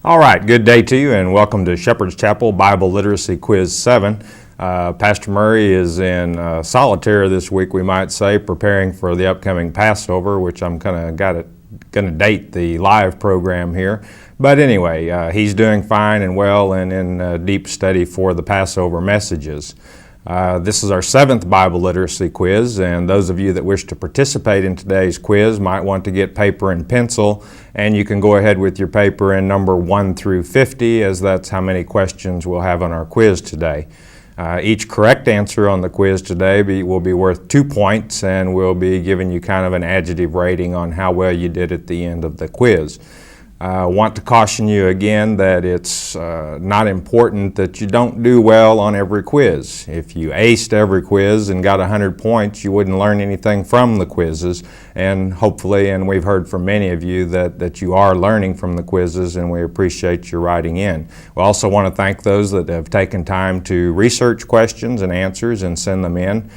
All right, good day to you and welcome to Shepherd's Chapel Bible Literacy Quiz 7. Pastor Murray is in solitaire this week, we might say, preparing for the upcoming Passover, which I'm going to date the live program here. But anyway, he's doing fine and well and in deep study for the Passover messages. This is our 7th Bible Literacy Quiz, and those of you that wish to participate in today's quiz might want to get paper and pencil, and you can go ahead with your paper in number 1 through 50, as that's how many questions we'll have on our quiz today. Each correct answer on the quiz today will be worth 2 points, and we'll be giving you kind of an adjective rating on how well you did at the end of the quiz. I want to caution you again that it's not important that you don't do well on every quiz. If you aced every quiz and got 100 points, you wouldn't learn anything from the quizzes. And hopefully, and we've heard from many of you that you are learning from the quizzes, and we appreciate your writing in. We also want to thank those that have taken time to research questions and answers and send them in.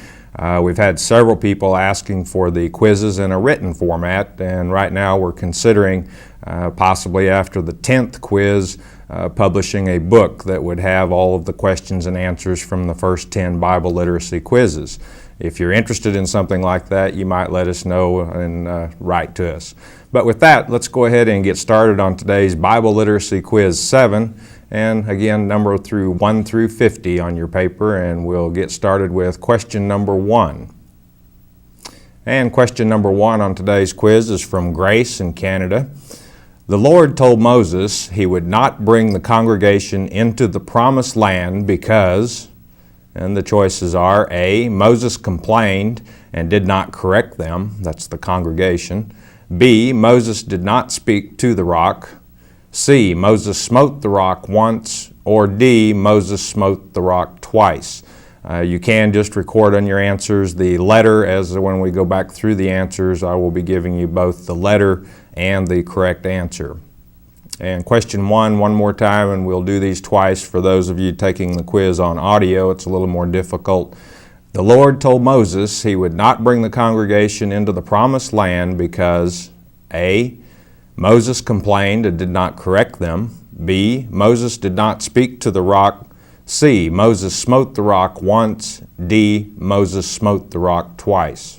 We've had several people asking for the quizzes in a written format, and right now we're considering possibly after the 10th quiz publishing a book that would have all of the questions and answers from the first 10 Bible literacy quizzes. If you're interested in something like that, you might let us know and write to us. But with that, let's go ahead and get started on today's Bible Literacy Quiz 7. And again, number 1 through 50 on your paper, and we'll get started with question number 1. And question number 1 on today's quiz is from Grace in Canada. The Lord told Moses he would not bring the congregation into the promised land because, and the choices are A, Moses complained and did not correct them, that's the congregation. B, Moses did not speak to the rock. C, Moses smote the rock once, or D, Moses smote the rock twice. You can just record on your answers the letter, as when we go back through the answers, I will be giving you both the letter and the correct answer. And question 1, one more time, and we'll do these twice for those of you taking the quiz on audio. It's a little more difficult. The Lord told Moses he would not bring the congregation into the promised land because A, Moses complained and did not correct them. B, Moses did not speak to the rock. C, Moses smote the rock once. D, Moses smote the rock twice.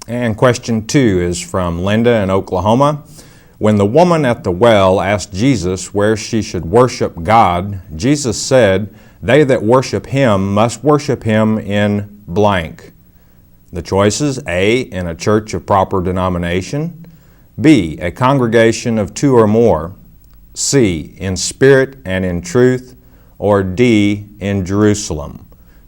And question 2 is from Linda in Oklahoma. When the woman at the well asked Jesus where she should worship God, Jesus said, "They that worship Him must worship Him in blank." The choices: A, in a church of proper denomination. B, a congregation of 2 or more. C, in spirit and in truth. Or D, in Jerusalem.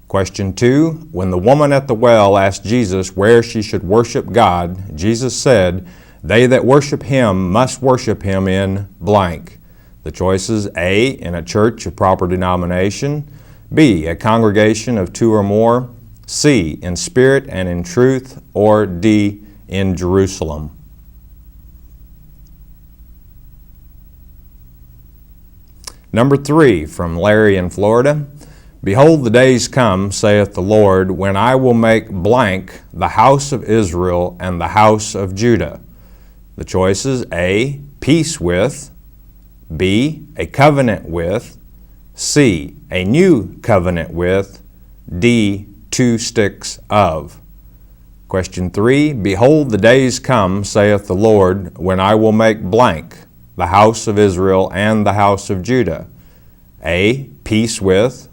Question 2, when the woman at the well asked Jesus where she should worship God, Jesus said, "They that worship Him must worship Him in blank." The choices: A, in a church of proper denomination. B, a congregation of 2 or more. C, in spirit and in truth. Or D, in Jerusalem. Number 3, from Larry in Florida. Behold, the days come, saith the Lord, when I will make blank the house of Israel and the house of Judah. The choices: A, peace with. B, a covenant with. C, a new covenant with. D, 2 sticks of. Question 3, behold, the days come, saith the Lord, when I will make blank the house of Israel and the house of Judah. A, peace with.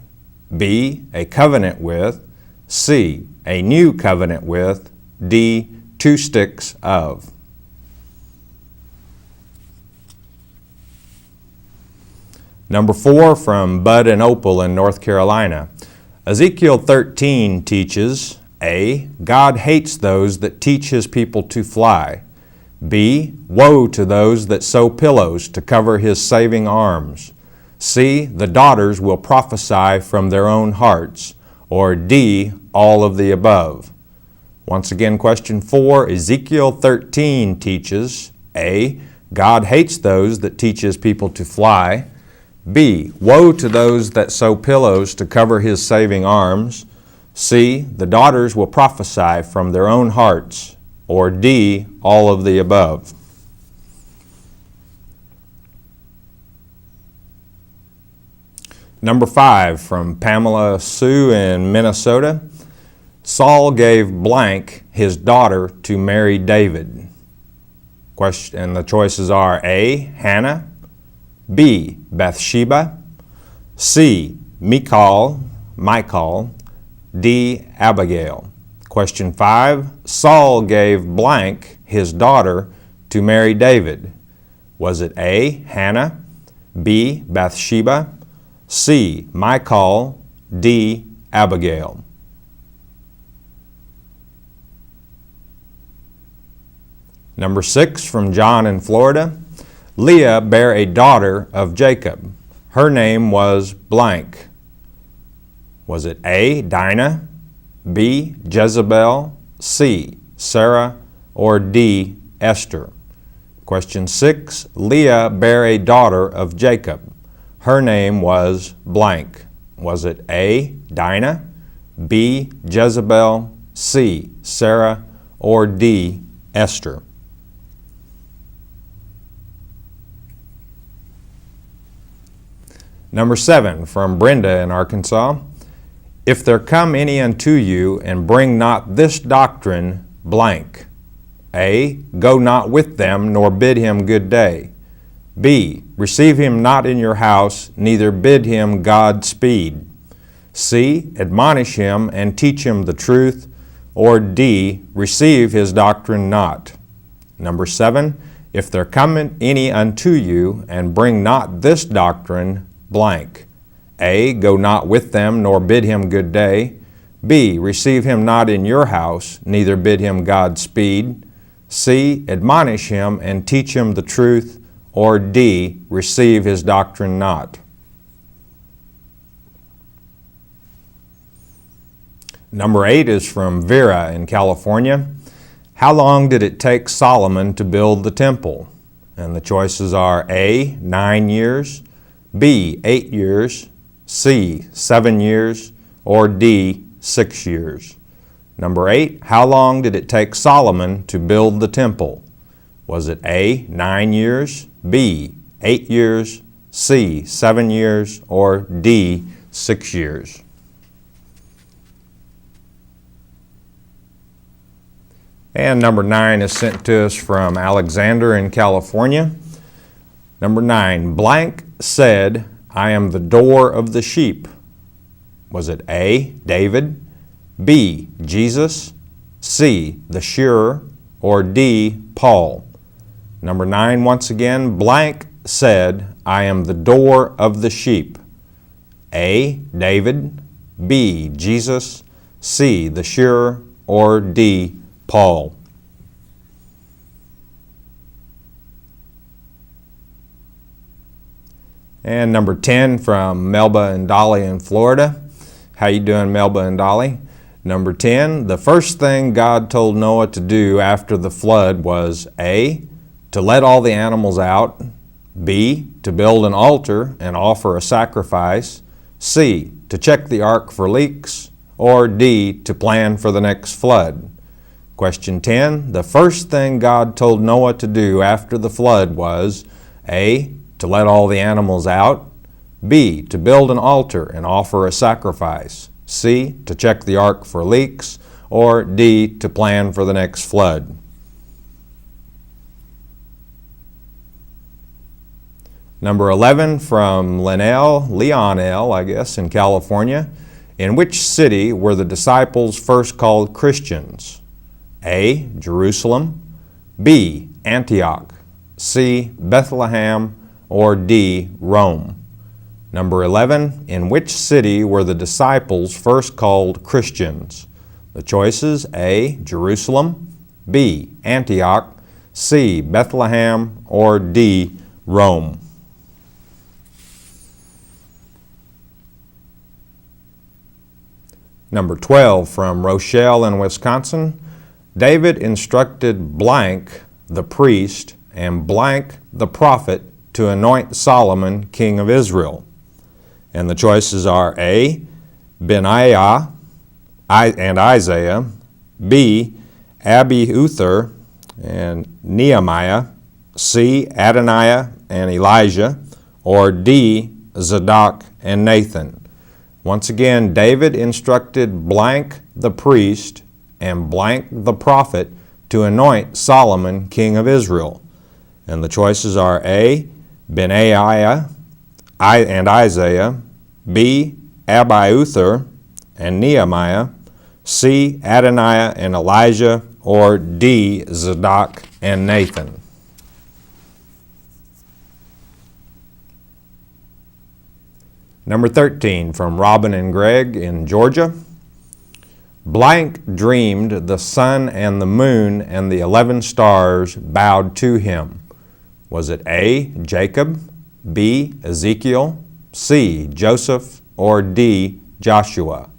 B, a covenant with. C, a new covenant with. D, 2 sticks of. Number 4, from Bud and Opal in North Carolina. Ezekiel 13 teaches, A, God hates those that teach His people to fly. B, woe to those that sew pillows to cover His saving arms. C, the daughters will prophesy from their own hearts. Or D, all of the above. Once again, question 4, Ezekiel 13 teaches, A, God hates those that teach His people to fly. B, woe to those that sew pillows to cover His saving arms. C, the daughters will prophesy from their own hearts. or D, all of the above? Number 5 from Pamela Sue in Minnesota. Saul gave blank his daughter to marry David. Question, and the choices are A, Hannah, B, Bathsheba, C, Michal, D, Abigail. Question 5, Saul gave blank his daughter to marry David. Was it A, Hannah, B, Bathsheba, C, Michal, D, Abigail? Number 6 from John in Florida. Leah bare a daughter of Jacob. Her name was blank. Was it A, Dinah, B, Jezebel, C, Sarah, or D, Esther? Question 6, Leah bare a daughter of Jacob. Her name was blank. Was it A, Dinah, B, Jezebel, C, Sarah, or D, Esther? Number 7 from Brenda in Arkansas. If there come any unto you and bring not this doctrine, blank. A, go not with them, nor bid him good day. B, receive him not in your house, neither bid him God speed. C, admonish him and teach him the truth. Or D, receive his doctrine not. Number 7, if there come any unto you and bring not this doctrine, blank. A, go not with them, nor bid him good day. B, receive him not in your house, neither bid him God speed. C, admonish him and teach him the truth. Or D, receive his doctrine not. Number 8 is from Vera in California. How long did it take Solomon to build the temple? And the choices are A, 9 years, B, 8 years, C, 7 years, or D, 6 years. Number 8, how long did it take Solomon to build the temple? Was it A, 9 years, B, 8 years, C, 7 years, or D, 6 years? And number 9 is sent to us from Alexander in California. Number 9, blank said, I am the door of the sheep. Was it A, David, B, Jesus, C, the shearer, or D, Paul? Number 9, once again, blank said, I am the door of the sheep. A, David, B, Jesus, C, the shearer, or D, Paul. And number 10 from Melba and Dolly in Florida. How you doing, Melba and Dolly? Number 10, the first thing God told Noah to do after the flood was A, to let all the animals out, B, to build an altar and offer a sacrifice, C, to check the ark for leaks, or D, to plan for the next flood. Question 10, the first thing God told Noah to do after the flood was A, to let all the animals out, B, to build an altar and offer a sacrifice, C, to check the ark for leaks, or D, to plan for the next flood. Number 11 from Leonel, I guess, in California. In which city were the disciples first called Christians? A, Jerusalem, B, Antioch, C, Bethlehem, or D, Rome. Number 11, in which city were the disciples first called Christians? The choices: A, Jerusalem, B, Antioch, C, Bethlehem, or D, Rome. Number 12 from Rochelle in Wisconsin. David instructed blank the priest and blank the prophet to anoint Solomon king of Israel. And the choices are A, Benaiah and Isaiah, B, Abiathar and Nehemiah, C. Adoniah and Elijah, or D. Zadok and Nathan. Once again, David instructed blank the priest and blank the prophet to anoint Solomon king of Israel. And the choices are A. Benaiah and Isaiah, B. Abiathar and Nehemiah, C. Adoniah and Elijah, or D. Zadok and Nathan. Number 13, from Robin and Greg in Georgia. Blank dreamed the sun and the moon and the 11 stars bowed to him. Was it A. Jacob, B. Ezekiel, C. Joseph, or D. Joshua?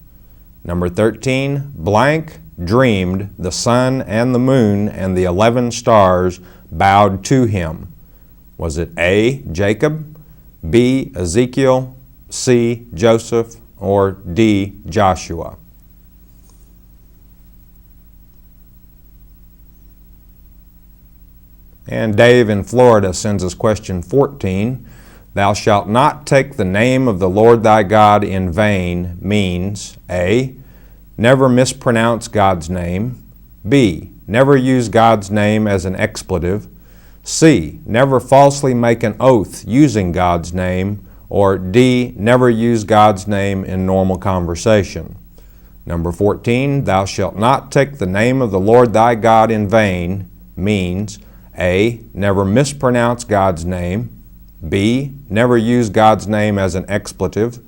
Number 13, blank dreamed the sun and the moon and the 11 stars bowed to him. Was it A. Jacob, B. Ezekiel, C. Joseph, or D. Joshua? And Dave in Florida sends us question 14. Thou shalt not take the name of the Lord thy God in vain means A. Never mispronounce God's name, B. Never use God's name as an expletive, C. Never falsely make an oath using God's name, or D. Never use God's name in normal conversation. Number 14, thou shalt not take the name of the Lord thy God in vain means A. Never mispronounce God's name, B. Never use God's name as an expletive,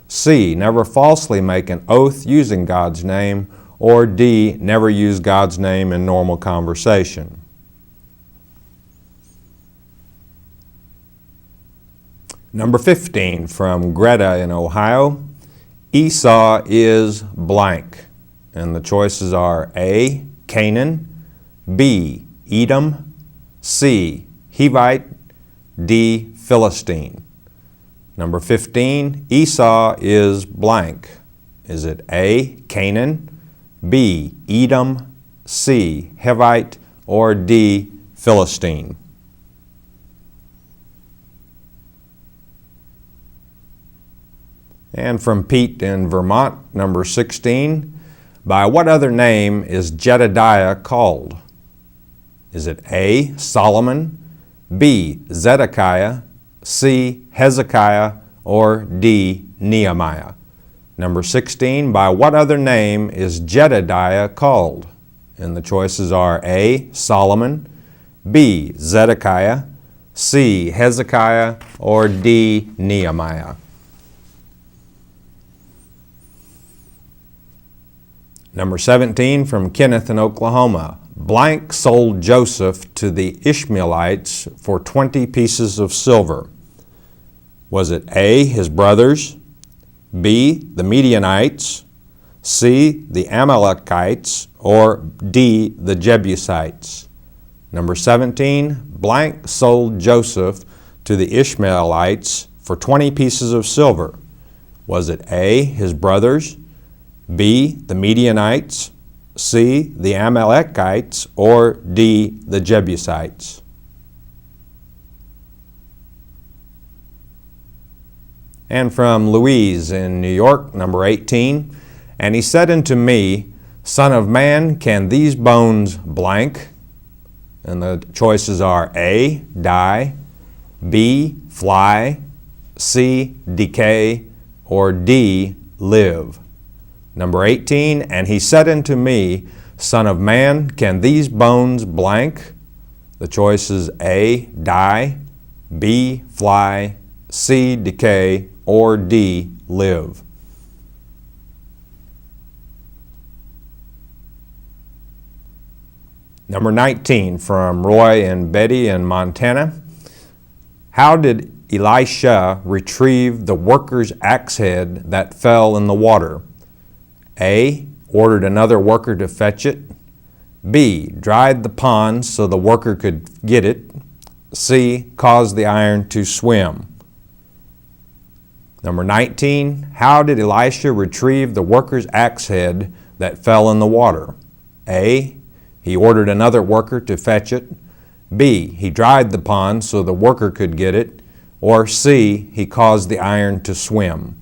C. Never falsely make an oath using God's name, or D. Never use God's name in normal conversation. Number 15, from Greta in Ohio. Esau is blank. And the choices are A. Canaan, B. Edom, C. Hivite, D. Philistine. Number 15, Esau is blank. Is it A. Canaan, B. Edom, C. Hivite, or D. Philistine? And from Pete in Vermont, number 16, by what other name is Jedediah called? Is it A. Solomon, B. Zedekiah, C. Hezekiah, or D. Nehemiah? Number 16, by what other name is Jedediah called? And the choices are A. Solomon, B. Zedekiah, C. Hezekiah, or D. Nehemiah. Number 17, from Kenneth in Oklahoma. Blank sold Joseph to the Ishmaelites for 20 pieces of silver. Was it A. his brothers, B. the Midianites, C. the Amalekites, or D. the Jebusites? Number 17, blank sold Joseph to the Ishmaelites for 20 pieces of silver. Was it A. his brothers, B. the Midianites, C. the Amalekites, or D. the Jebusites? And from Louise in New York, number 18, and he said unto me, Son of man, can these bones blank? And the choices are A. die, B. fly, C. decay, or D. live. Number 18, and he said unto me, Son of man, can these bones blank? The choices A. die, B. fly, C. decay, or D. live. Number 19, from Roy and Betty in Montana. How did Elisha retrieve the worker's axe head that fell in the water? A. ordered another worker to fetch it. B. dried the pond so the worker could get it. C. caused the iron to swim. Number 19, how did Elisha retrieve the worker's axe head that fell in the water? A. he ordered another worker to fetch it. B, he dried the pond so the worker could get it. Or C, he caused the iron to swim.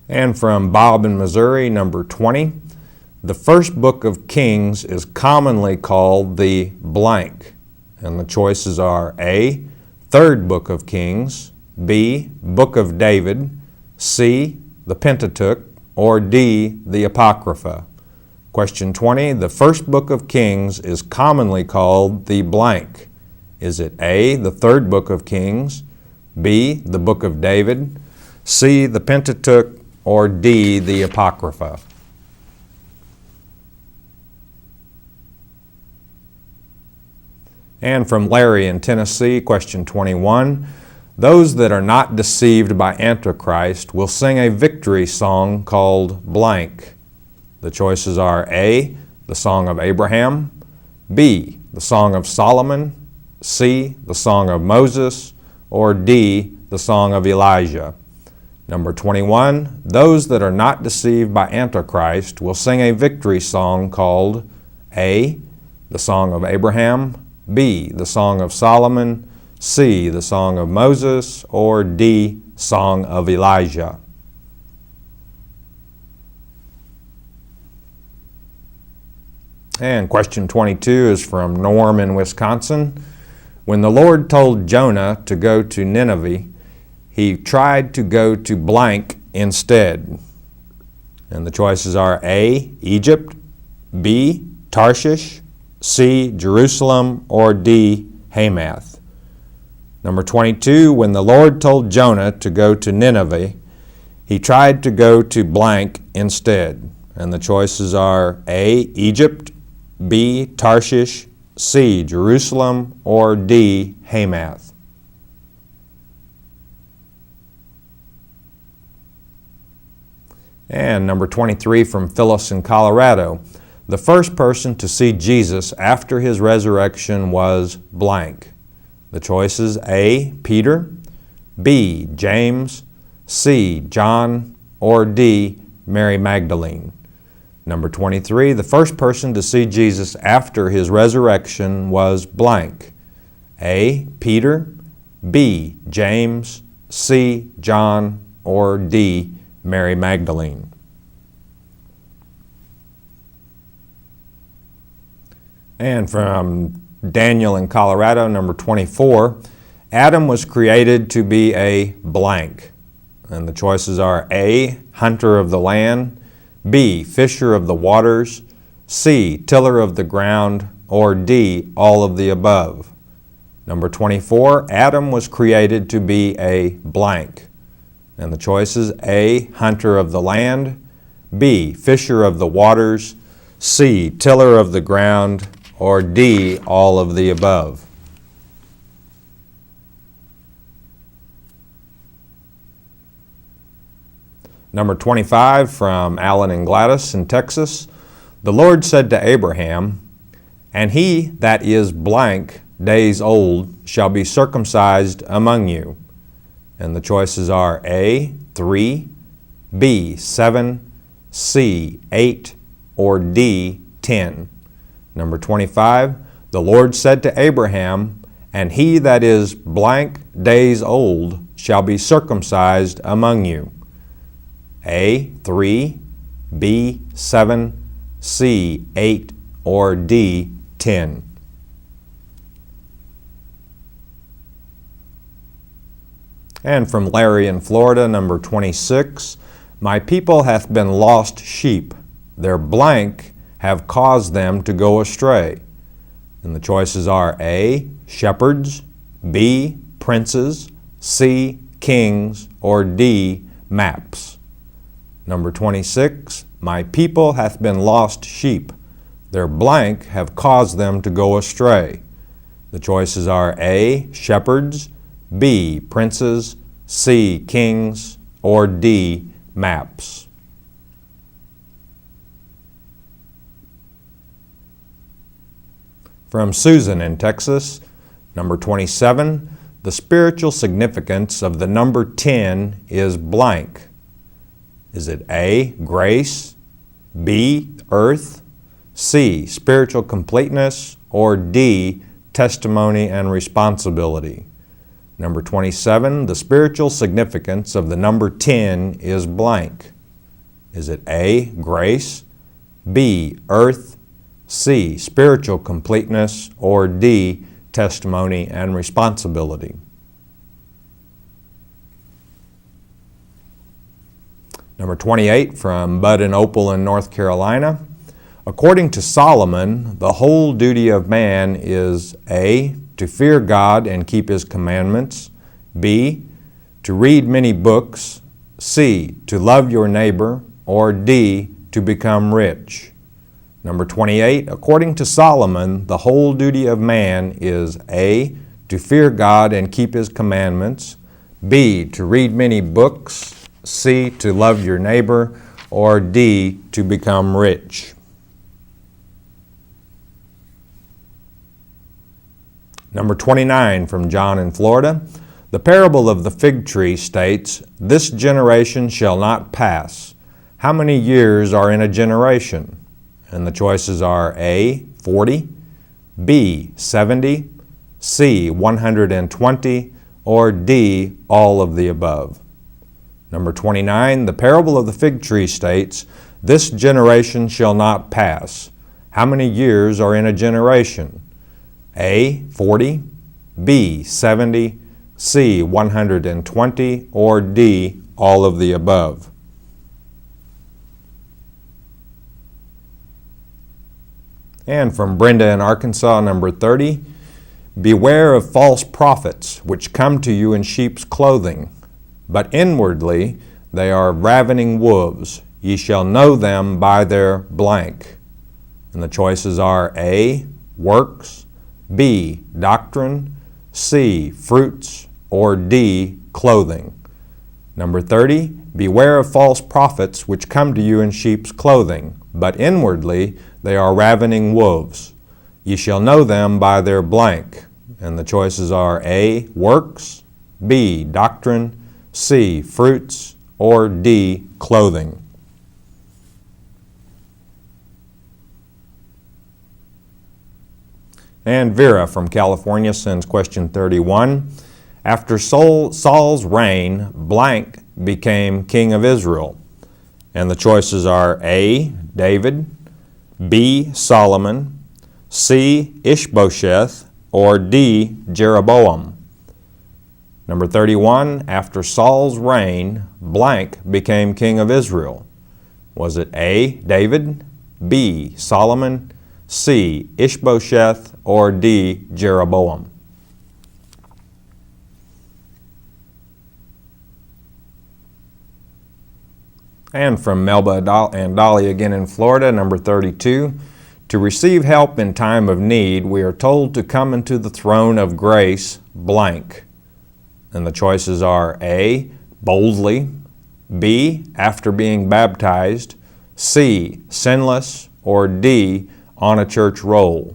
And from Bob in Missouri, number 20, the first book of Kings is commonly called the blank. And the choices are A, third book of Kings, B, book of David, C, the Pentateuch, or D, the Apocrypha. Question 20, the first book of Kings is commonly called the blank. Is it A, the third book of Kings, B, the book of David, C, the Pentateuch, or D, the Apocrypha? And from Larry in Tennessee, question 21, those that are not deceived by Antichrist will sing a victory song called blank. The choices are A, the Song of Abraham, B, the Song of Solomon, C, the Song of Moses, or D, the Song of Elijah. Number 21, those that are not deceived by Antichrist will sing a victory song called A, the Song of Abraham, B, the Song of Solomon, C, the Song of Moses, or D, Song of Elijah. And question 22 is from Norm in Wisconsin. When the Lord told Jonah to go to Nineveh, he tried to go to blank instead. And the choices are A, Egypt, B, Tarshish, C, Jerusalem, or D, Hamath. Number 22, when the Lord told Jonah to go to Nineveh, he tried to go to blank instead. And the choices are A, Egypt, B, Tarshish, C, Jerusalem, or D, Hamath. And number 23 from Phyllis in Colorado. The first person to see Jesus after his resurrection was blank. The choices A, Peter, B, James, C, John, or D, Mary Magdalene. Number 23, the first person to see Jesus after his resurrection was blank. A, Peter, B, James, C, John, or D, Mary Magdalene. And from Daniel in Colorado, number 24, Adam was created to be a blank. And the choices are A, hunter of the land, B, fisher of the waters, C, tiller of the ground, or D, all of the above. Number 24, Adam was created to be a blank. And the choices A, hunter of the land, B, fisher of the waters, C, tiller of the ground, or D, all of the above. Number 25 from Alan and Gladys in Texas. The Lord said to Abraham, "And he that is blank days old shall be circumcised among you." And the choices are A, 3, B, 7, C, 8, or D, 10. Number 25, the Lord said to Abraham, "And he that is blank days old shall be circumcised among you." A, 3, B, 7, C, 8, or D, 10. And from Larry in Florida, number 26, my people hath been lost sheep. Their blank have caused them to go astray. And the choices are A, shepherds, B, princes, C, kings, or D, maps. Number 26, my people hath been lost sheep. Their blank have caused them to go astray. The choices are A, shepherds, B, princes, C, kings, or D, maps. From Susan in Texas, number 27, the spiritual significance of the number 10 is blank. Is it A, grace, B, earth, C, spiritual completeness, or D, testimony and responsibility? Number 27, the spiritual significance of the number 10 is blank. Is it A, grace, B, earth, C, spiritual completeness, or D, testimony and responsibility? Number 28 from Bud and Opal in North Carolina. According to Solomon, the whole duty of man is A, to fear God and keep His commandments, B, to read many books, C, to love your neighbor, or D, to become rich. Number 28, according to Solomon, the whole duty of man is A, to fear God and keep His commandments, B, to read many books, C, to love your neighbor, or D, to become rich. Number 29 from John in Florida. The parable of the fig tree states, "This generation shall not pass." How many years are in a generation? And the choices are A, 40, B, 70, C, 120, or D, all of the above. Number 29, the parable of the fig tree states, "This generation shall not pass." How many years are in a generation? A, 40, B, 70, C, 120, or D, all of the above. And from Brenda in Arkansas, number 30, beware of false prophets, which come to you in sheep's clothing, but inwardly they are ravening wolves. Ye shall know them by their blank. And the choices are A, works, B, doctrine, C, fruits, or D, clothing. Number 30, beware of false prophets which come to you in sheep's clothing, but inwardly they are ravening wolves. Ye shall know them by their blank. And the choices are A, works, B, doctrine, C, fruits, or D, clothing. And Vera from California sends question 31. After Saul's reign, blank became king of Israel. And the choices are A, David, B, Solomon, C, Ishbosheth, or D, Jeroboam. Number 31, after Saul's reign, blank became king of Israel. Was it A, David, B, Solomon, C, Ishbosheth, or D, Jeroboam? And from Melba and Dolly again in Florida, number 32, to receive help in time of need, we are told to come into the throne of grace, blank. And the choices are A, boldly, B, after being baptized, C, sinless, or D, on a church roll.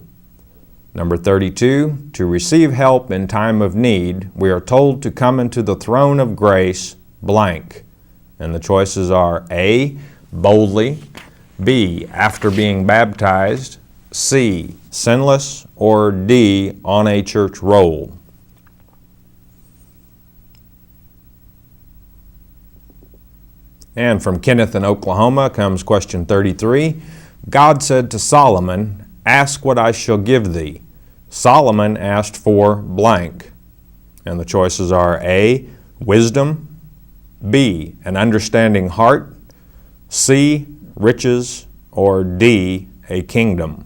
Number 32, to receive help in time of need, we are told to come into the throne of grace, blank. And the choices are A, boldly, B, after being baptized, C, sinless, or D, on a church roll. And from Kenneth in Oklahoma comes question 33. God said to Solomon, "Ask what I shall give thee." Solomon asked for blank. And the choices are A, wisdom, B, an understanding heart, C, riches, or D, a kingdom.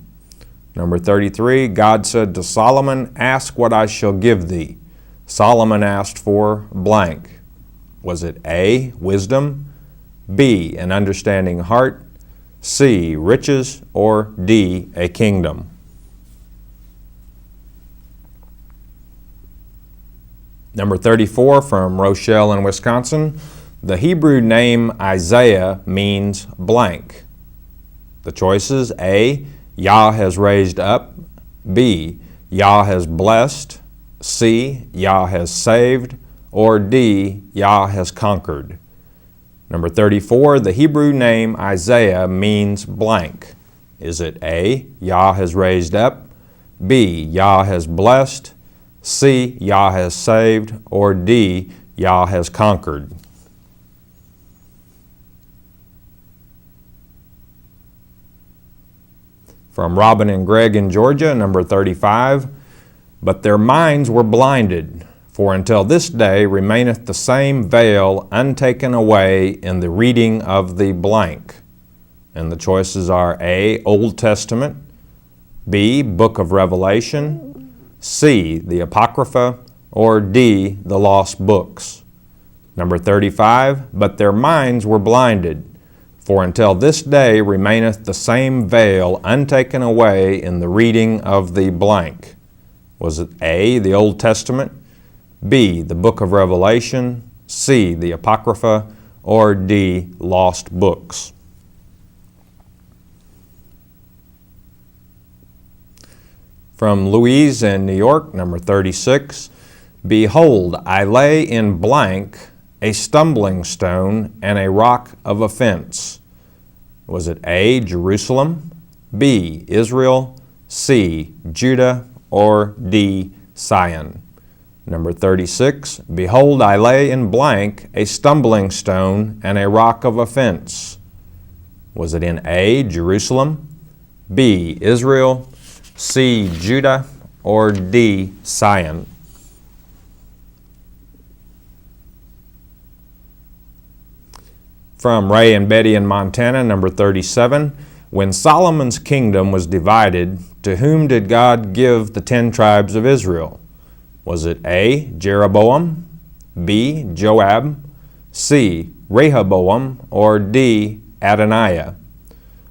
Number 33, God said to Solomon, "Ask what I shall give thee." Solomon asked for blank. Was it A, wisdom, B, an understanding heart, C, riches, or D, a kingdom? Number 34 from Rochelle in Wisconsin. The Hebrew name Isaiah means blank. The choices: A, Yah has raised up, B, Yah has blessed, C, Yah has saved, or D, Yah has conquered. Number 34, the Hebrew name Isaiah means blank. Is it A, Yah has raised up, B, Yah has blessed, C, Yah has saved, or D, Yah has conquered? From Robin and Greg in Georgia, number 35, but their minds were blinded, for until this day remaineth the same veil untaken away in the reading of the blank. And the choices are A, Old Testament, B, Book of Revelation, C, the Apocrypha, or D, the lost books. Number 35, but their minds were blinded, for until this day remaineth the same veil untaken away in the reading of the blank. Was it A, the Old Testament, B, the Book of Revelation, C, the Apocrypha, or D, lost books? From Louise in New York, number 36, behold, I lay in blank a stumbling stone and a rock of offense. Was it A, Jerusalem, B, Israel, C, Judah, or D, Sion? Number 36, behold, I lay in blank a stumbling stone and a rock of offense. Was it in A, Jerusalem, B, Israel, C, Judah, or D, Sion? From Ray and Betty in Montana, number 37, when Solomon's kingdom was divided, to whom did God give the 10 tribes of Israel? Was it A, Jeroboam, B, Joab, C, Rehoboam, or D, Adoniah?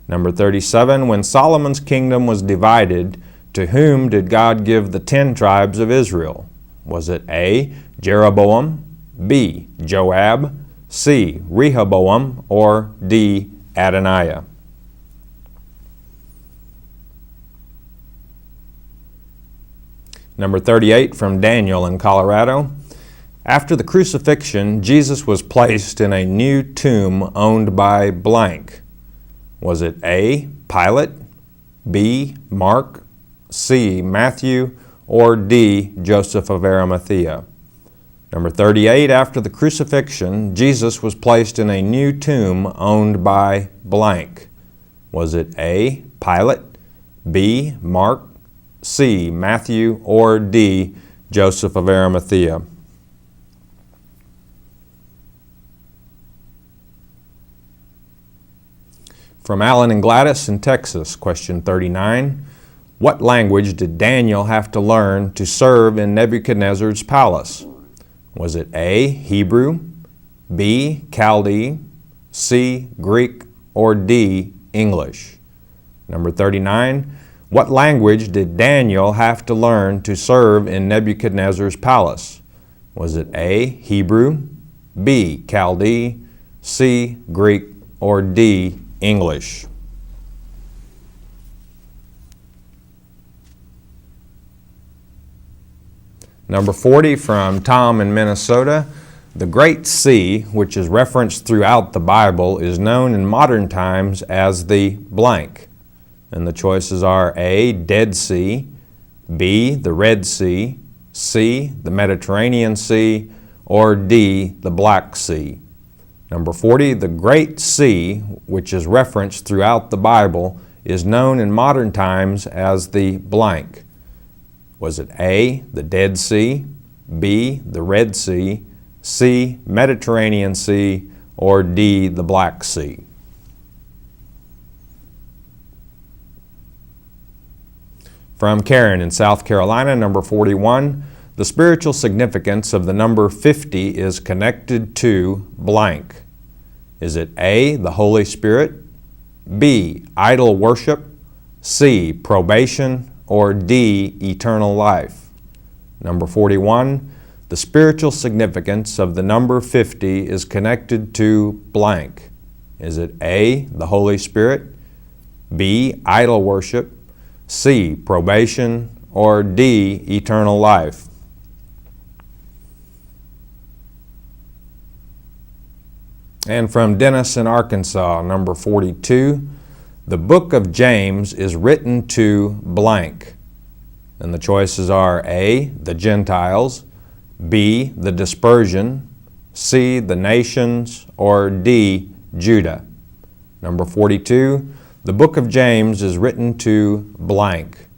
Number 37, when Solomon's kingdom was divided, to whom did God give the 10 tribes of Israel? Was it A, Jeroboam, B, Joab, C, Rehoboam, or D, Adoniah? Number 38, from Daniel in Colorado. After the crucifixion, Jesus was placed in a new tomb owned by blank. Was it A, Pilate, B, Mark, C, Matthew, or D, Joseph of Arimathea? Number 38, after the crucifixion, Jesus was placed in a new tomb owned by blank. Was it A, Pilate, B, Mark, C, Matthew, or D, Joseph of Arimathea? From Alan and Gladys in Texas, question 39. What language did Daniel have to learn to serve in Nebuchadnezzar's palace? Was it A, Hebrew, B, Chaldee, C, Greek, or D, English? Number 39. What language did Daniel have to learn to serve in Nebuchadnezzar's palace? Was it A, Hebrew, B, Chaldee, C, Greek, or D, English? Number 40, from Tom in Minnesota. The Great Sea, which is referenced throughout the Bible, is known in modern times as the blank. And the choices are A, Dead Sea, B, the Red Sea, C, the Mediterranean Sea, or D, the Black Sea. Number 40, the Great Sea, which is referenced throughout the Bible, is known in modern times as the blank. Was it A, the Dead Sea, B, the Red Sea, C, Mediterranean Sea, or D, the Black Sea? From Karen in South Carolina, number 41, the spiritual significance of the number 50 is connected to blank. Is it A, the Holy Spirit, B, idol worship, C, probation, or D, eternal life? Number 41, the spiritual significance of the number 50 is connected to blank. Is it A, the Holy Spirit, B, idol worship, C, probation, or D, eternal life? And from Dennis in Arkansas, number 42, the book of James is written to blank. And the choices are A, the Gentiles, B, the dispersion, C, the nations, or D, Judah. Number 42, the book of James is written to blank.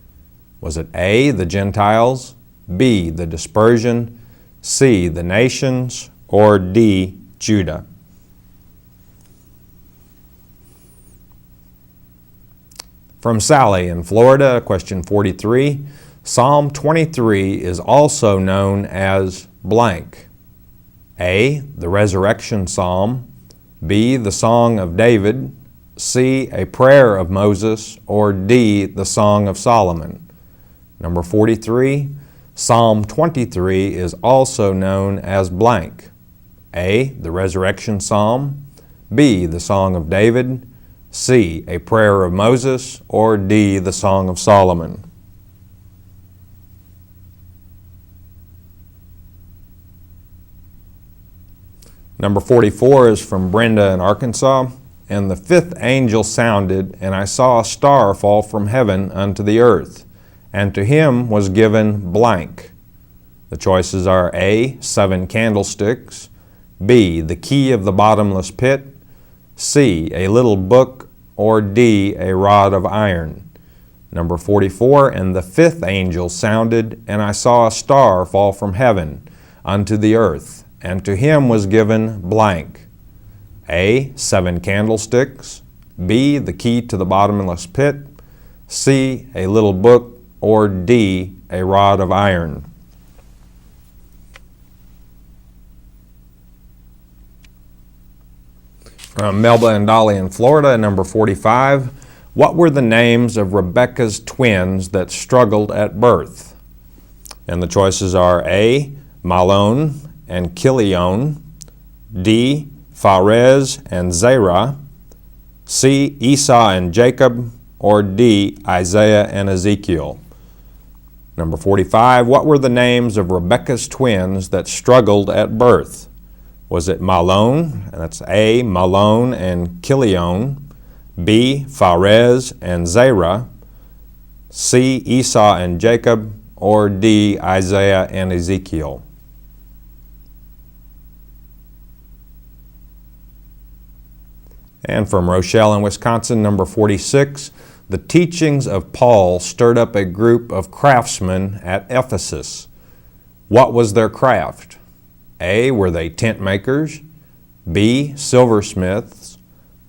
Was it A, the Gentiles, B, the dispersion, C, the nations, or D, Judah? From Sally in Florida, question 43, Psalm 23 is also known as blank. A, the Resurrection Psalm, B, the Song of David, C, a prayer of Moses, or D, the Song of Solomon. Number 43, Psalm 23 is also known as blank. A, the Resurrection Psalm, B, the Song of David, C, a prayer of Moses, or D, the Song of Solomon. Number 44 is from Brenda in Arkansas. And the fifth angel sounded, and I saw a star fall from heaven unto the earth, and to him was given blank. The choices are A, 7 candlesticks, B, the key of the bottomless pit, C, a little book, or D, a rod of iron. Number 44, and the fifth angel sounded, and I saw a star fall from heaven unto the earth, and to him was given blank. A, 7 candlesticks, B, the key to the bottomless pit, C, a little book, or D, a rod of iron. From Melba and Dolly in Florida, number 45, what were the names of Rebekah's twins that struggled at birth? And the choices are A, Mahlon and Chilion, D, Pharez and Zerah, C, Esau and Jacob, or D, Isaiah and Ezekiel. Number 45, what were the names of Rebekah's twins that struggled at birth? Was it Mahlon, and that's A, Mahlon and Chilion, B, Pharez and Zerah, C, Esau and Jacob, or D, Isaiah and Ezekiel? And from Rochelle in Wisconsin, number 46, the teachings of Paul stirred up a group of craftsmen at Ephesus. What was their craft? A, were they tent makers, B, silversmiths,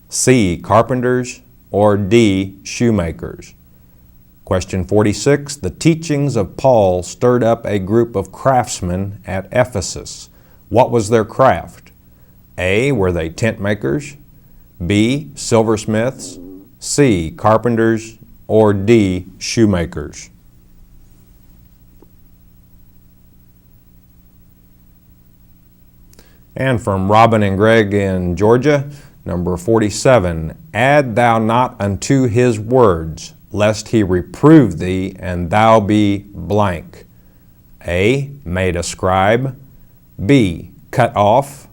C, carpenters, or D, shoemakers? Question 46, the teachings of Paul stirred up a group of craftsmen at Ephesus. What was their craft? A, were they tent makers, B, silversmiths, C, carpenters, or D, shoemakers? And from Robin and Greg in Georgia, number 47, add thou not unto his words, lest he reprove thee, and thou be blank. A, made a scribe, B, cut off,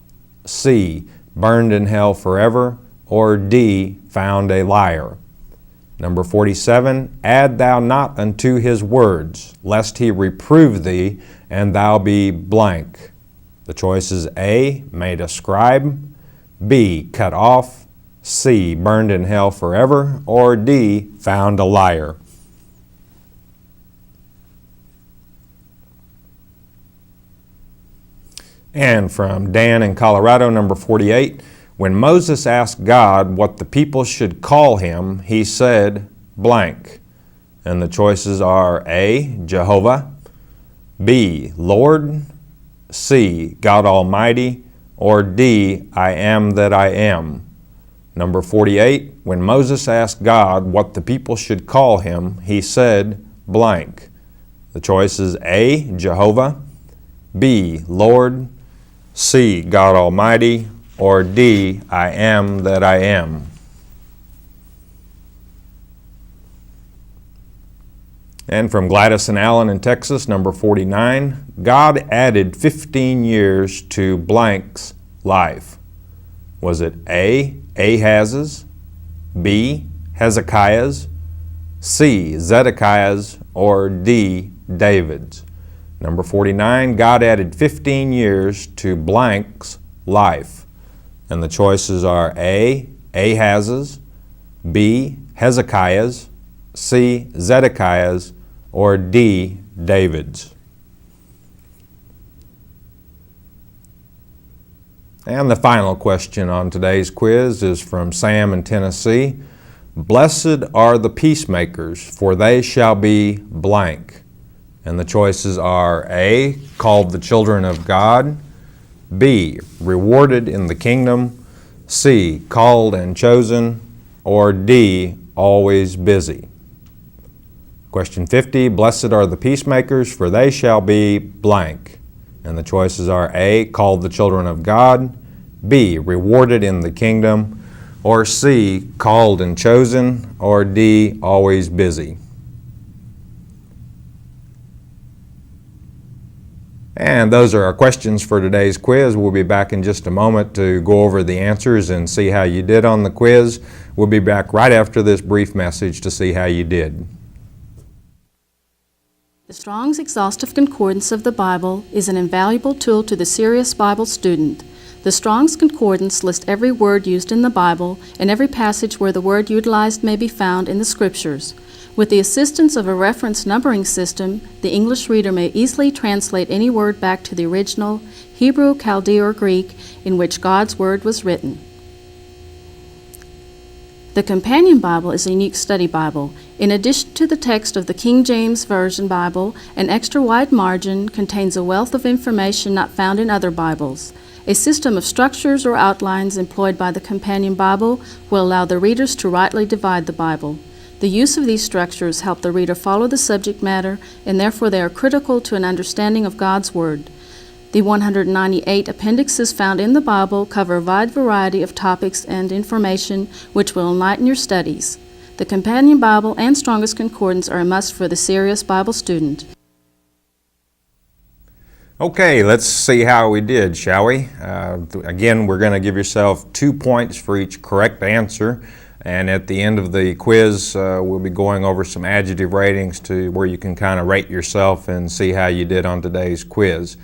C, burned in hell forever, or D, found a liar. Number 47, add thou not unto his words, lest he reprove thee, and thou be blank. The choice is A, made a scribe, B, cut off, C, burned in hell forever, or D, found a liar. And from Dan in Colorado, number 48, when Moses asked God what the people should call him, he said blank. And the choices are A, Jehovah, B, Lord, C, God Almighty, or D, I am that I am. Number 48, when Moses asked God what the people should call him, he said blank. The choices A, Jehovah, B, Lord, C, God Almighty, or D, I am that I am. And from Gladys and Allen in Texas, number 49, God added 15 years to blank's life. Was it A, Ahaz's, B, Hezekiah's, C, Zedekiah's, or D, David's? Number 49, God added 15 years to blank's life. And the choices are A, Ahaz's, B, Hezekiah's, C, Zedekiah's, or D, David's. And the final question on today's quiz is from Sam in Tennessee. Blessed are the peacemakers, for they shall be blank. And the choices are A, called the children of God, B, rewarded in the kingdom, C, called and chosen, or D, always busy. Question 50, blessed are the peacemakers, for they shall be blank. And the choices are A, called the children of God, B, rewarded in the kingdom, or C, called and chosen, or D, always busy. And those are our questions for today's quiz. We'll be back in just a moment to go over the answers and see how you did on the quiz. We'll be back right after this brief message to see how you did. The Strong's Exhaustive Concordance of the Bible is an invaluable tool to the serious Bible student. The Strong's Concordance lists every word used in the Bible and every passage where the word utilized may be found in the Scriptures. With the assistance of a reference numbering system, the English reader may easily translate any word back to the original Hebrew, Chaldee, or Greek in which God's Word was written. The Companion Bible is a unique study Bible. In addition to the text of the King James Version Bible, an extra wide margin contains a wealth of information not found in other Bibles. A system of structures or outlines employed by the Companion Bible will allow the readers to rightly divide the Bible. The use of these structures help the reader follow the subject matter, and therefore they are critical to an understanding of God's Word. The 198 appendixes found in the Bible cover a wide variety of topics and information which will enlighten your studies. The Companion Bible and Strong's Concordance are a must for the serious Bible student. Okay, let's see how we did, shall we? Again, we're going to give yourself 2 points for each correct answer. And at the end of the quiz, we'll be going over some adjective ratings to where you can kind of rate yourself and see how you did on today's quiz.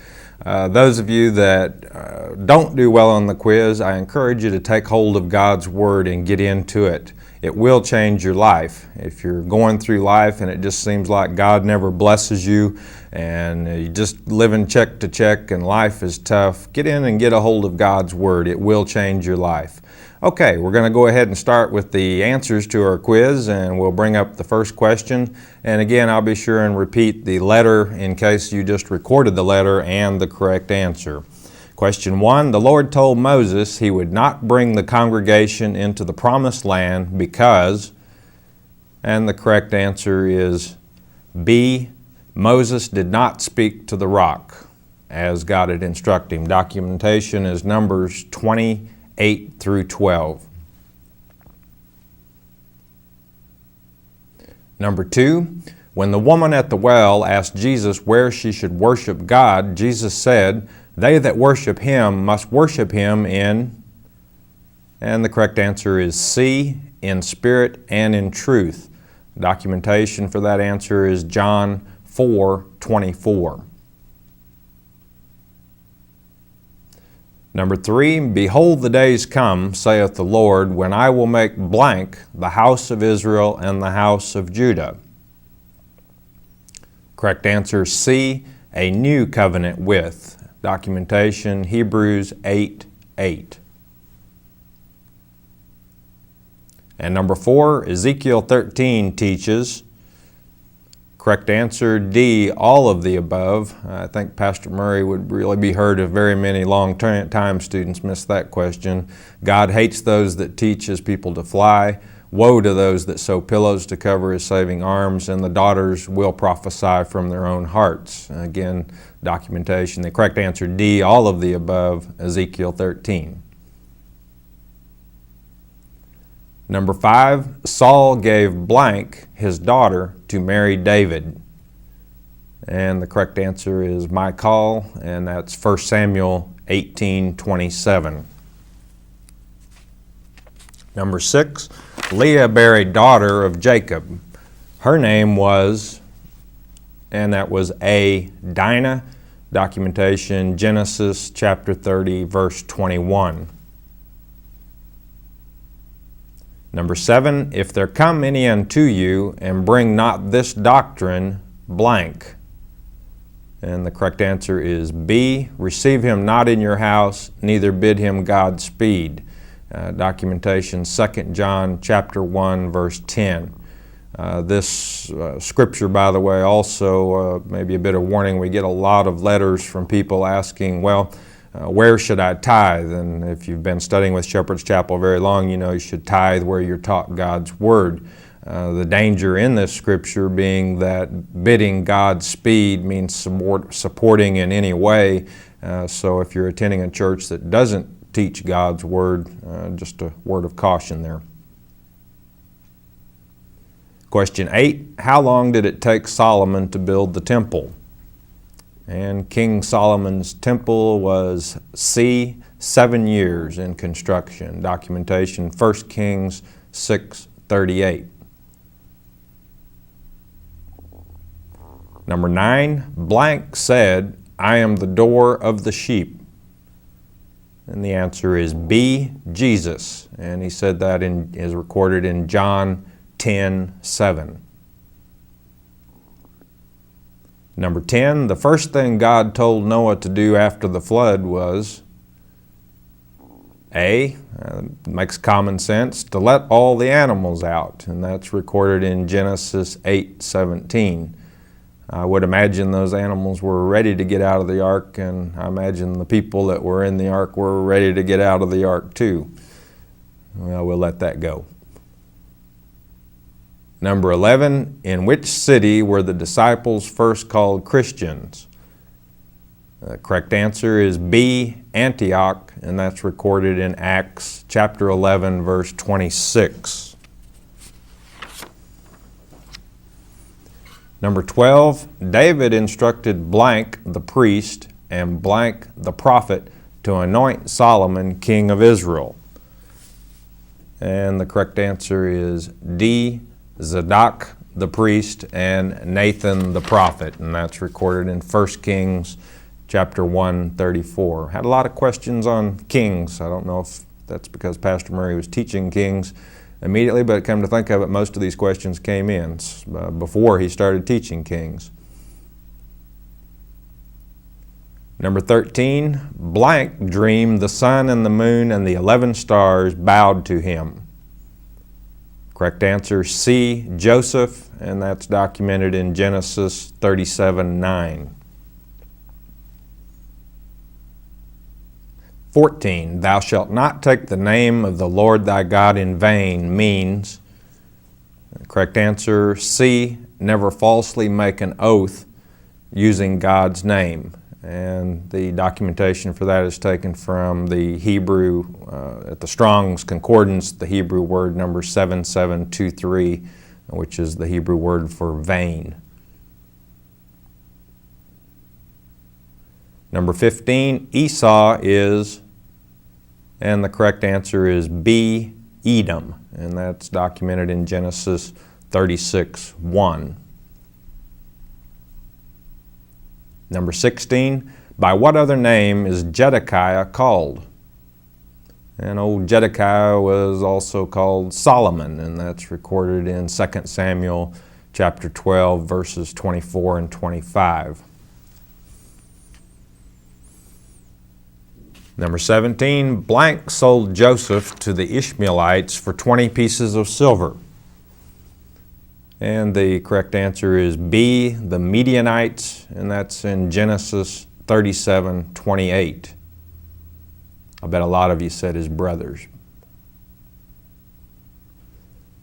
Those of you that don't do well on the quiz, I encourage you to take hold of God's Word and get into it. It will change your life. If you're going through life and it just seems like God never blesses you and you just living check to check and life is tough, get in and get a hold of God's Word. It will change your life. Okay, we're going to go ahead and start with the answers to our quiz, and we'll bring up the first question. And again, I'll be sure and repeat the letter in case you just recorded the letter and the correct answer. Question 1, the Lord told Moses he would not bring the congregation into the promised land because, and the correct answer is B, Moses did not speak to the rock as God had instructed him. Documentation is Numbers 20, 8 through 12. Number 2, when the woman at the well asked Jesus where she should worship God, Jesus said, they that worship Him must worship Him in, and the correct answer is C, in spirit and in truth. Documentation for that answer is John 4:24. Number 3, behold the days come, saith the Lord, when I will make blank the house of Israel and the house of Judah. Correct answer C, a new covenant with. Documentation Hebrews 8:8. And number 4, Ezekiel 13 teaches. Correct answer, D, all of the above. I think Pastor Murray would really be heard if very many long-time students miss that question. God hates those that teach His people to fly. Woe to those that sew pillows to cover His saving arms, and the daughters will prophesy from their own hearts. Again, documentation. The correct answer, D, all of the above, Ezekiel 13. Number 5, Saul gave blank his daughter to marry David. And the correct answer is Michal, and that's 1 Samuel 18:27. Number 6, Leah bare a daughter of Jacob. Her name was, and that was A, Dinah. Documentation, Genesis chapter 30, verse 21. Number 7, if there come any unto you, and bring not this doctrine, blank. And the correct answer is B, receive him not in your house, neither bid him Godspeed. Documentation, 2 John chapter 1, verse 10. This scripture, by the way, also maybe a bit of warning. We get a lot of letters from people asking, well, where should I tithe? And if you've been studying with Shepherd's Chapel very long, you know you should tithe where you're taught God's Word. The danger in this scripture being that bidding Godspeed means supporting in any way. So if you're attending a church that doesn't teach God's Word, just a word of caution there. Question 8, how long did it take Solomon to build the temple? And King Solomon's temple was C, 7 years in construction. Documentation, 1 Kings 6:38. Number 9, blank said, I am the door of the sheep. And the answer is B, Jesus. And he said that is recorded in John 10:7. Number 10, the first thing God told Noah to do after the flood was A, makes common sense, to let all the animals out. And that's recorded in Genesis 8:17. I would imagine those animals were ready to get out of the ark, and I imagine the people that were in the ark were ready to get out of the ark too. Well, we'll let that go. Number 11, in which city were the disciples first called Christians? The correct answer is B, Antioch, and that's recorded in Acts chapter 11, verse 26. Number 12, David instructed blank the priest and blank the prophet to anoint Solomon king of Israel. And the correct answer is D, Zadok the priest and Nathan the prophet, and that's recorded in 1 Kings chapter 1:34. Had a lot of questions on kings. I don't know if that's because Pastor Murray was teaching kings immediately, but come to think of it, most of these questions came in before he started teaching kings. Number 13, blank dreamed the sun and the moon and the 11 stars bowed to him. Correct answer, C, Joseph, and that's documented in Genesis 37:9. 14, thou shalt not take the name of the Lord thy God in vain means, correct answer, C, never falsely make an oath using God's name. And the documentation for that is taken from the Hebrew, at the Strong's Concordance, the Hebrew word number 7723, which is the Hebrew word for vain. Number 15, Esau is, and the correct answer is B, Edom, and that's documented in Genesis 36:1. Number 16, by what other name is Zedekiah called? And old Zedekiah was also called Solomon, and that's recorded in 2 Samuel chapter 12, verses 24 and 25. Number 17, blank sold Joseph to the Ishmaelites for 20 pieces of silver. And the correct answer is B, the Midianites, and that's in Genesis 37:28. I bet a lot of you said his brothers.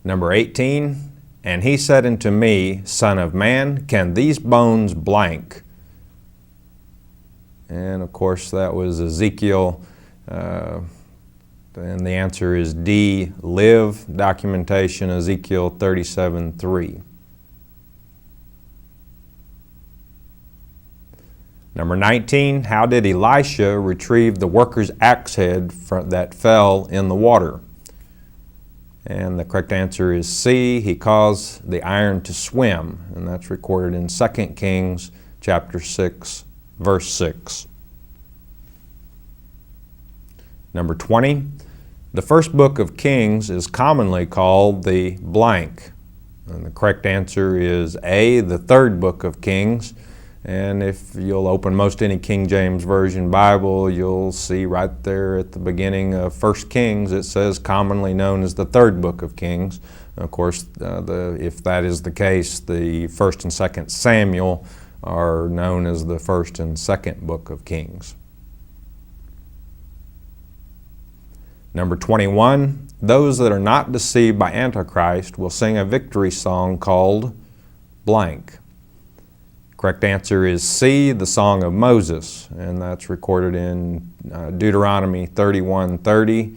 Number 18, and he said unto me, Son of man, can these bones blank? And of course that was Ezekiel, and the answer is D, live, documentation, Ezekiel 37:3. Number 19, how did Elisha retrieve the worker's axe head that fell in the water? And the correct answer is C, he caused the iron to swim, and that's recorded in 2 Kings chapter 6, verse 6. Number 20, the first book of Kings is commonly called the blank. And the correct answer is A, the third book of Kings. And if you'll open most any King James Version Bible, you'll see right there at the beginning of 1 Kings, it says commonly known as the third book of Kings. Of course, if that is the case, the 1st and 2nd Samuel are known as the 1st and 2nd book of Kings. Number 21, those that are not deceived by Antichrist will sing a victory song called blank. Correct answer is C, the Song of Moses, and that's recorded in Deuteronomy 31:30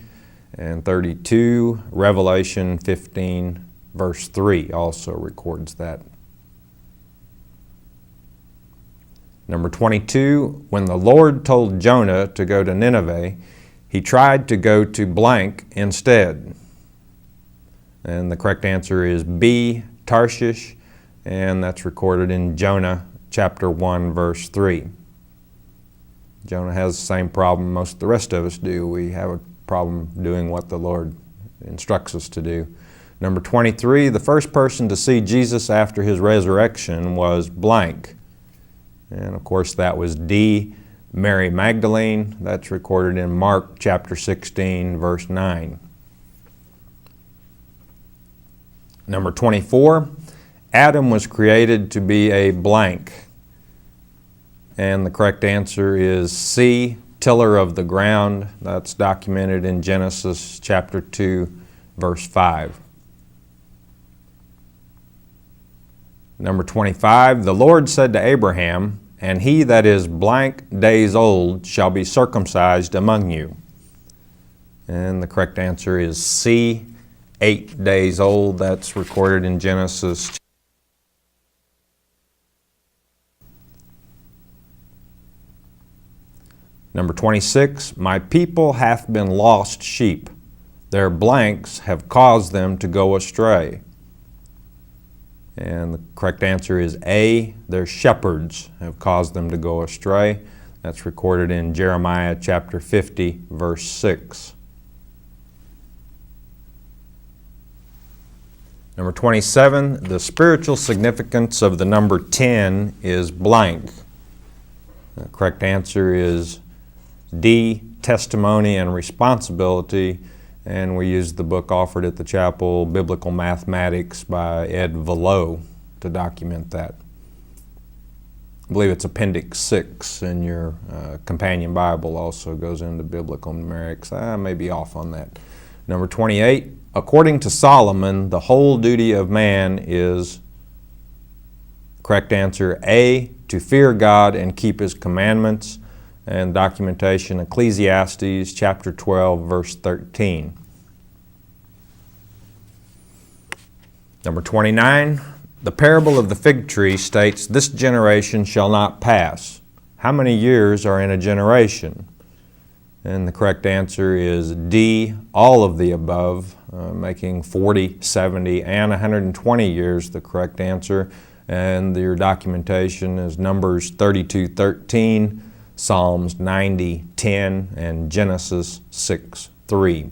and 32. Revelation 15, verse 3 also records that. Number 22, when the Lord told Jonah to go to Nineveh, he tried to go to blank instead. And the correct answer is B, Tarshish, and that's recorded in Jonah chapter 1, verse 3. Jonah has the same problem most of the rest of us do. We have a problem doing what the Lord instructs us to do. Number 23, the first person to see Jesus after his resurrection was blank. And of course that was D, Mary Magdalene. That's recorded in Mark chapter 16, verse 9. Number 24, Adam was created to be a blank. And the correct answer is C, tiller of the ground. That's documented in Genesis chapter 2, verse 5. Number 25, the Lord said to Abraham, and he that is blank days old shall be circumcised among you. And the correct answer is C, 8 days old. That's recorded in Genesis. Number 26, my people hath been lost sheep. Their blanks have caused them to go astray. And the correct answer is A, their shepherds have caused them to go astray. That's recorded in Jeremiah chapter 50, verse 6. Number 27, the spiritual significance of the number 10 is blank. The correct answer is D, testimony and responsibility, and we used the book offered at the chapel, Biblical Mathematics by Ed Velo, to document that. I believe it's Appendix 6 in your companion Bible also goes into biblical numerics. I may be off on that. Number 28, according to Solomon, the whole duty of man is, correct answer, A, to fear God and keep His commandments, and documentation, Ecclesiastes chapter 12, verse 13. Number 29, the parable of the fig tree states, this generation shall not pass. How many years are in a generation? And the correct answer is D, all of the above, making 40, 70, and 120 years the correct answer. And your documentation is Numbers 32:13, Psalms 90:10, and Genesis 6:3.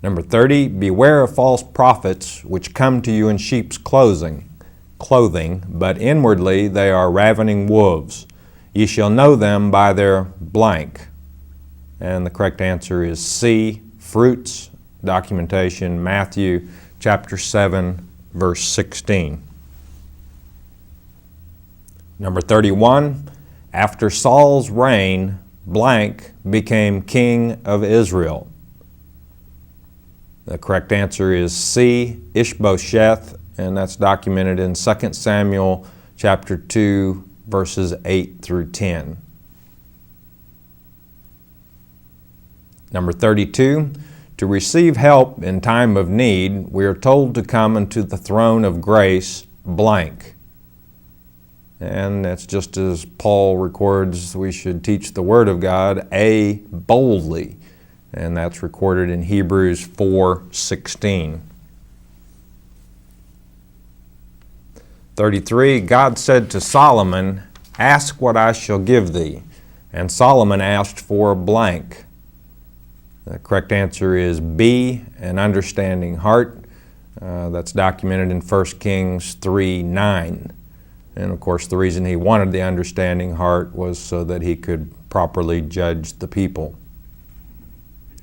Number 30, beware of false prophets which come to you in sheep's clothing, but inwardly they are ravening wolves. Ye shall know them by their blank. And the correct answer is C, fruits, documentation, Matthew chapter 7, verse 16. Number 31, after Saul's reign, blank became king of Israel. The correct answer is C, Ishbosheth, and that's documented in 2 Samuel chapter 2, verses 8 through 10. Number 32, to receive help in time of need, we are told to come unto the throne of grace, blank. And that's just as Paul records we should teach the Word of God, A, boldly. and that's recorded in Hebrews 4:16. 33, God said to Solomon, "Ask what I shall give thee." And Solomon asked for a blank. The correct answer is B, an understanding heart. That's documented in 1 Kings 3:9. And of course, the reason he wanted the understanding heart was so that he could properly judge the people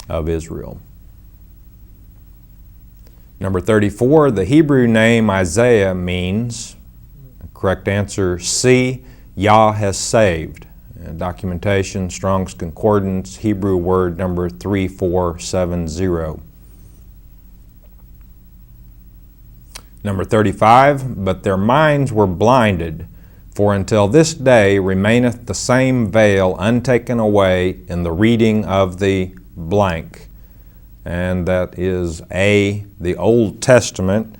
of Israel. Number 34, the Hebrew name Isaiah means, correct answer C, Yah has saved. Documentation, Strong's Concordance, Hebrew word number 3470. Number 35, but their minds were blinded, for until this day remaineth the same veil untaken away in the reading of the blank. And that is A, the Old Testament,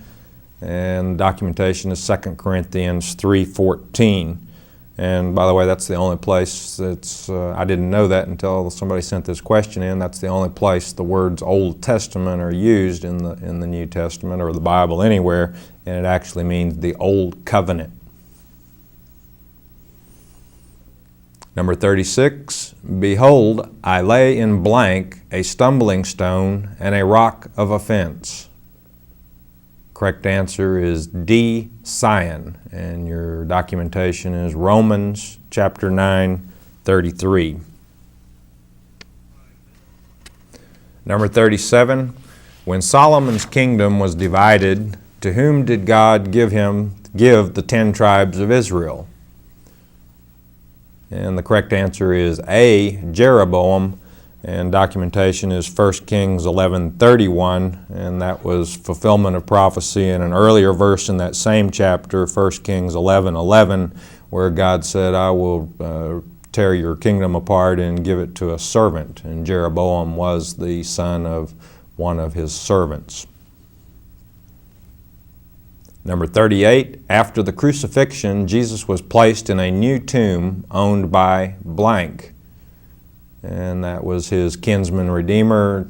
and documentation is 2 Corinthians 3:14. And by the way, that's the only place that's, I didn't know that until somebody sent this question in. That's the only place the words Old Testament are used in the New Testament or the Bible anywhere, and it actually means the Old Covenant. Number 36, behold, I lay in blank a stumbling stone and a rock of offense. Correct answer is D, Sion, and your documentation is Romans chapter 9:33. Number 37, when Solomon's kingdom was divided, to whom did God give the 10 tribes of Israel? And the correct answer is A, Jeroboam, and documentation is 1 Kings 11:31, and that was fulfillment of prophecy in an earlier verse in that same chapter, 1 Kings 11:11, where God said, I will tear your kingdom apart and give it to a servant. And Jeroboam was the son of one of his servants. Number 38, after the crucifixion, Jesus was placed in a new tomb owned by blank. And that was his kinsman redeemer,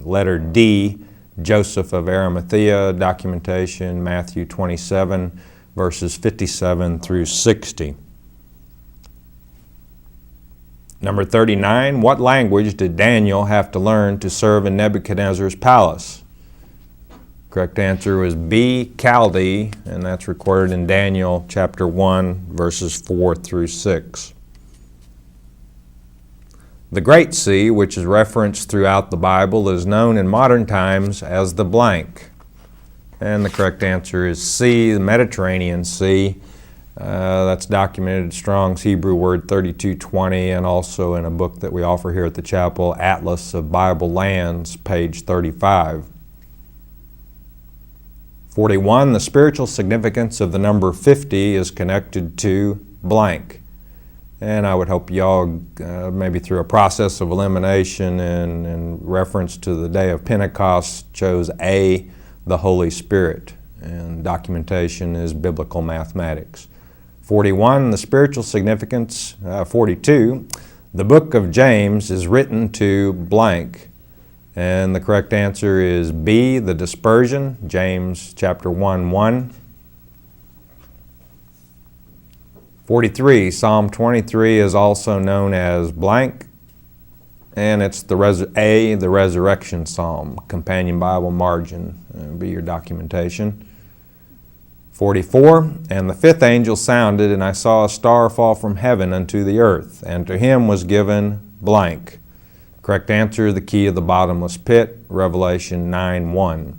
letter D, Joseph of Arimathea, documentation, Matthew 27, verses 57 through 60. Number 39, what language did Daniel have to learn to serve in Nebuchadnezzar's palace? Correct answer was B, Chaldee, and that's recorded in Daniel chapter 1, verses 4 through 6. The Great Sea, which is referenced throughout the Bible, is known in modern times as the blank. And the correct answer is C, the Mediterranean Sea. That's documented in Strong's Hebrew word 3220, and also in a book that we offer here at the chapel, Atlas of Bible Lands, page 35. 41, the spiritual significance of the number 50 is connected to blank. And I would hope y'all, maybe through a process of elimination and reference to the day of Pentecost, chose A, the Holy Spirit. And documentation is biblical mathematics. 41, the spiritual significance. 42, the book of James is written to blank. And the correct answer is B, the dispersion, James chapter 1:1. 43, Psalm 23 is also known as blank, and it's the resurrection psalm, companion Bible margin, be your documentation. 44, and the fifth angel sounded, and I saw a star fall from heaven unto the earth, and to him was given blank. Correct answer, the key of the bottomless pit, Revelation 9:1.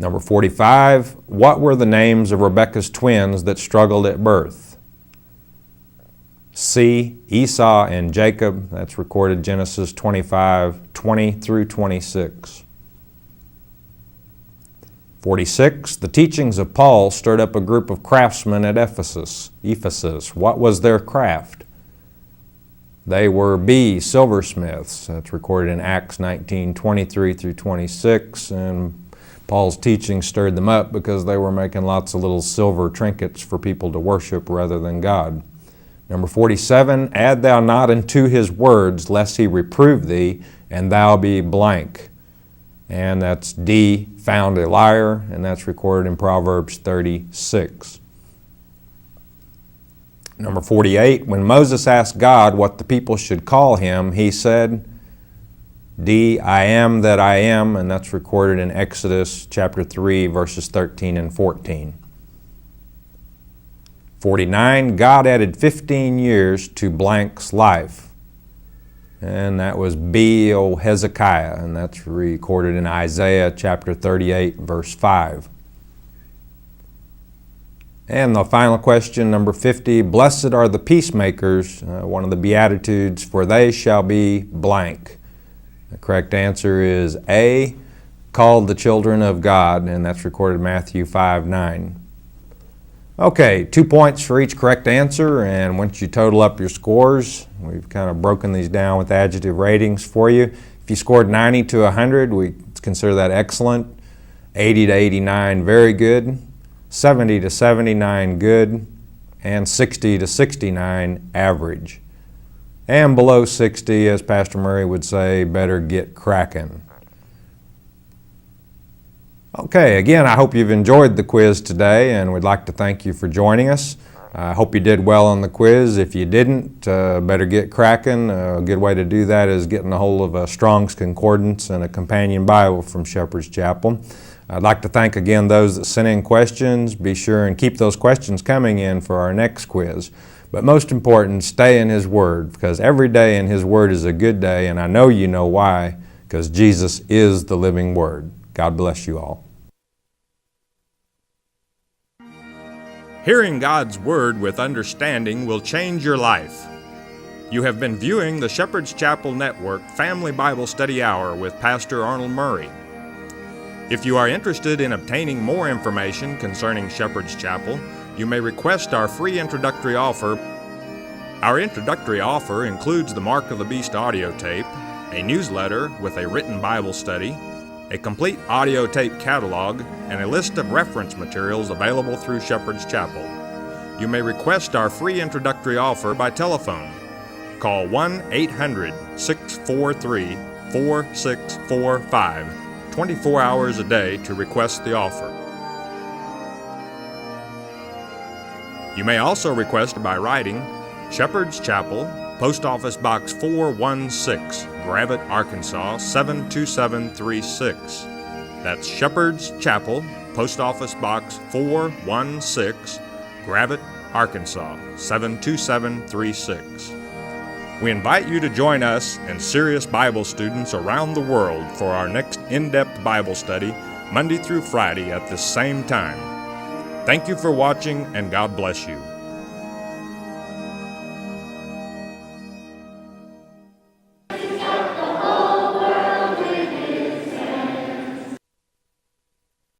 Number 45, what were the names of Rebekah's twins that struggled at birth? C, Esau and Jacob. That's recorded Genesis 25:20 through 26. 46, the teachings of Paul stirred up a group of craftsmen at Ephesus. What was their craft? They were B, silversmiths. That's recorded in Acts 19:23 through 26, and Paul's teaching stirred them up because they were making lots of little silver trinkets for people to worship rather than God. Number 47, add thou not unto his words, lest he reprove thee, and thou be blank. And that's D, found a liar, and that's recorded in Proverbs 36. Number 48, when Moses asked God what the people should call him, he said, D, I am that I am, and that's recorded in Exodus chapter 3, verses 13 and 14. 49, God added 15 years to blank's life, and that was B, O Hezekiah, and that's recorded in Isaiah chapter 38, verse 5. And the final question, number 50, blessed are the peacemakers, one of the Beatitudes, for they shall be blank. The correct answer is A, called the children of God, and that's recorded in Matthew 5:9. Okay, 2 points for each correct answer, and once you total up your scores, we've kind of broken these down with adjective ratings for you. If you scored 90 to 100, we consider that excellent. 80 to 89, very good. 70 to 79, good. And 60 to 69, average. And below 60, as Pastor Murray would say, better get cracking. Okay, again, I hope you've enjoyed the quiz today, and we'd like to thank you for joining us. I hope you did well on the quiz. If you didn't, better get cracking. A good way to do that is getting a hold of a Strong's Concordance and a companion Bible from Shepherd's Chapel. I'd like to thank again those that sent in questions. Be sure and keep those questions coming in for our next quiz. But most important, stay in His Word, because every day in His Word is a good day, and I know you know why, because Jesus is the living Word. God bless you all. Hearing God's Word with understanding will change your life. You have been viewing the Shepherd's Chapel Network Family Bible Study Hour with Pastor Arnold Murray. If you are interested in obtaining more information concerning Shepherd's Chapel, you may request our free introductory offer. Our introductory offer includes the Mark of the Beast audio tape, a newsletter with a written Bible study, a complete audio tape catalog, and a list of reference materials available through Shepherd's Chapel. You may request our free introductory offer by telephone. Call 1-800-643-4645, 24 hours a day to request the offer. You may also request by writing Shepherd's Chapel, Post Office Box 416, Gravette, Arkansas 72736. That's Shepherd's Chapel, Post Office Box 416, Gravette, Arkansas 72736. We invite you to join us and serious Bible students around the world for our next in-depth Bible study, Monday through Friday at the same time. Thank you for watching, and God bless you.